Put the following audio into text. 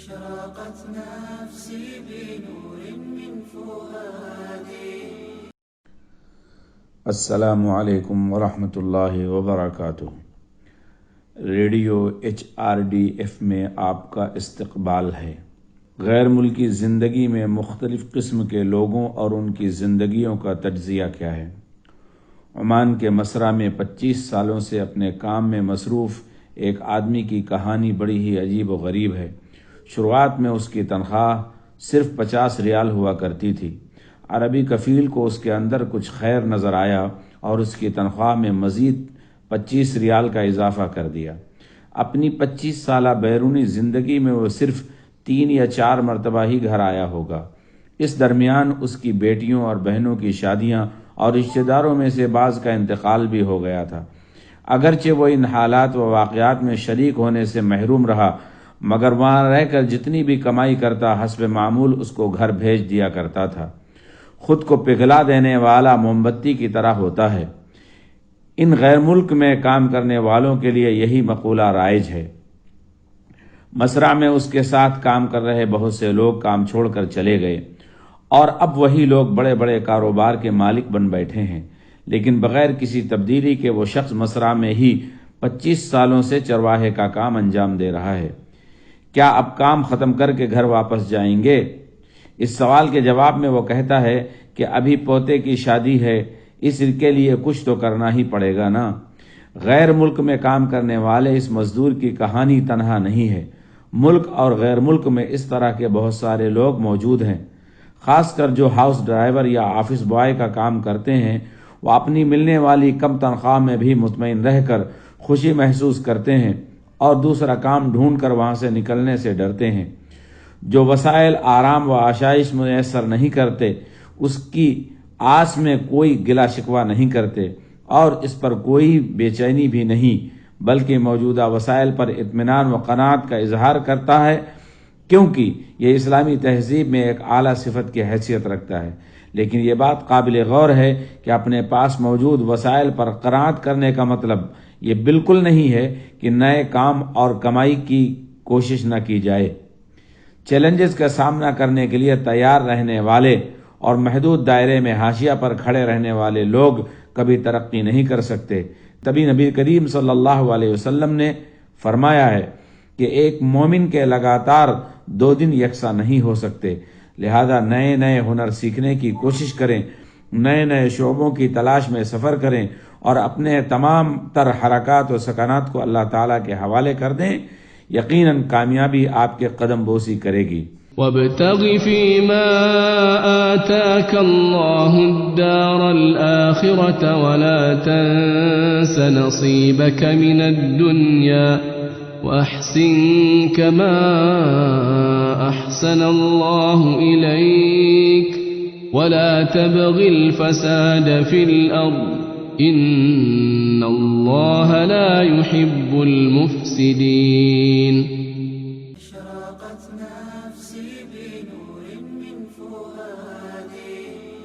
أشرقت نفسي بنور من فؤادي. السلام علیکم ورحمۃ اللہ وبرکاتہ۔ ریڈیو HRDF میں آپ کا استقبال ہے۔ غیر ملکی زندگی میں مختلف قسم کے لوگوں اور ان کی زندگیوں کا تجزیہ کیا ہے؟ عمان کے مصرع میں 25 سالوں سے اپنے کام میں مصروف ایک آدمی کی کہانی بڑی ہی عجیب و غریب ہے۔ شروعات میں اس کی تنخواہ صرف 50 ریال ہوا کرتی تھی۔ عربی کفیل کو اس کے اندر کچھ خیر نظر آیا اور اس کی تنخواہ میں مزید 25 ریال کا اضافہ کر دیا۔ اپنی 25 سالہ بیرونی زندگی میں وہ صرف 3 یا 4 مرتبہ ہی گھر آیا ہوگا۔ اس درمیان اس کی بیٹیوں اور بہنوں کی شادیاں اور رشتہ داروں میں سے بعض کا انتقال بھی ہو گیا تھا۔ اگرچہ وہ ان حالات و واقعات میں شریک ہونے سے محروم رہا، مگر وہاں رہ کر جتنی بھی کمائی کرتا حسب معمول اس کو گھر بھیج دیا کرتا تھا۔ خود کو پگھلا دینے والا موم بتی کی طرح ہوتا ہے۔ ان غیر ملک میں کام کرنے والوں کے لیے یہی مقولہ رائج ہے۔ مصرع میں اس کے ساتھ کام کر رہے بہت سے لوگ کام چھوڑ کر چلے گئے اور اب وہی لوگ بڑے بڑے کاروبار کے مالک بن بیٹھے ہیں، لیکن بغیر کسی تبدیلی کے وہ شخص مصرع میں ہی 25 سالوں سے چرواہے کا کام انجام دے رہا ہے۔ کیا اب کام ختم کر کے گھر واپس جائیں گے؟ اس سوال کے جواب میں وہ کہتا ہے کہ ابھی پوتے کی شادی ہے، اس کے لیے کچھ تو کرنا ہی پڑے گا نا۔ غیر ملک میں کام کرنے والے اس مزدور کی کہانی تنہا نہیں ہے۔ ملک اور غیر ملک میں اس طرح کے بہت سارے لوگ موجود ہیں۔ خاص کر جو ہاؤس ڈرائیور یا آفس بوائے کا کام کرتے ہیں، وہ اپنی ملنے والی کم تنخواہ میں بھی مطمئن رہ کر خوشی محسوس کرتے ہیں اور دوسرا کام ڈھونڈ کر وہاں سے نکلنے سے ڈرتے ہیں۔ جو وسائل آرام و آشائش میسر نہیں کرتے اس کی آس میں کوئی گلہ شکوہ نہیں کرتے اور اس پر کوئی بے چینی بھی نہیں، بلکہ موجودہ وسائل پر اطمینان و قناعت کا اظہار کرتا ہے، کیونکہ یہ اسلامی تہذیب میں ایک اعلیٰ صفت کی حیثیت رکھتا ہے۔ لیکن یہ بات قابل غور ہے کہ اپنے پاس موجود وسائل پر قناعت کرنے کا مطلب یہ بالکل نہیں ہے کہ نئے کام اور کمائی کی کوشش نہ کی جائے۔ چیلنجز کا سامنا کرنے کے لیے تیار رہنے والے اور محدود دائرے میں حاشیہ پر کھڑے رہنے والے لوگ کبھی ترقی نہیں کر سکتے۔ تبھی نبی کریم صلی اللہ علیہ وسلم نے فرمایا ہے کہ ایک مومن کے لگاتار 2 دن یکساں نہیں ہو سکتے، لہذا نئے نئے ہنر سیکھنے کی کوشش کریں، نئے نئے شعبوں کی تلاش میں سفر کریں اور اپنے تمام تر حرکات و سکنات کو اللہ تعالیٰ کے حوالے کر دیں۔ یقیناً کامیابی آپ کے قدم بوسی کرے گی۔ وابتغ فيما آتاك الله الدار الآخرة ولا تنس نصيبك من الدنيا وأحسن كما أحسن الله إليك ولا تبغ الفساد في الأرض إن الله لا يحب المفسدين. أشرقت نفسي بنور من فؤادي.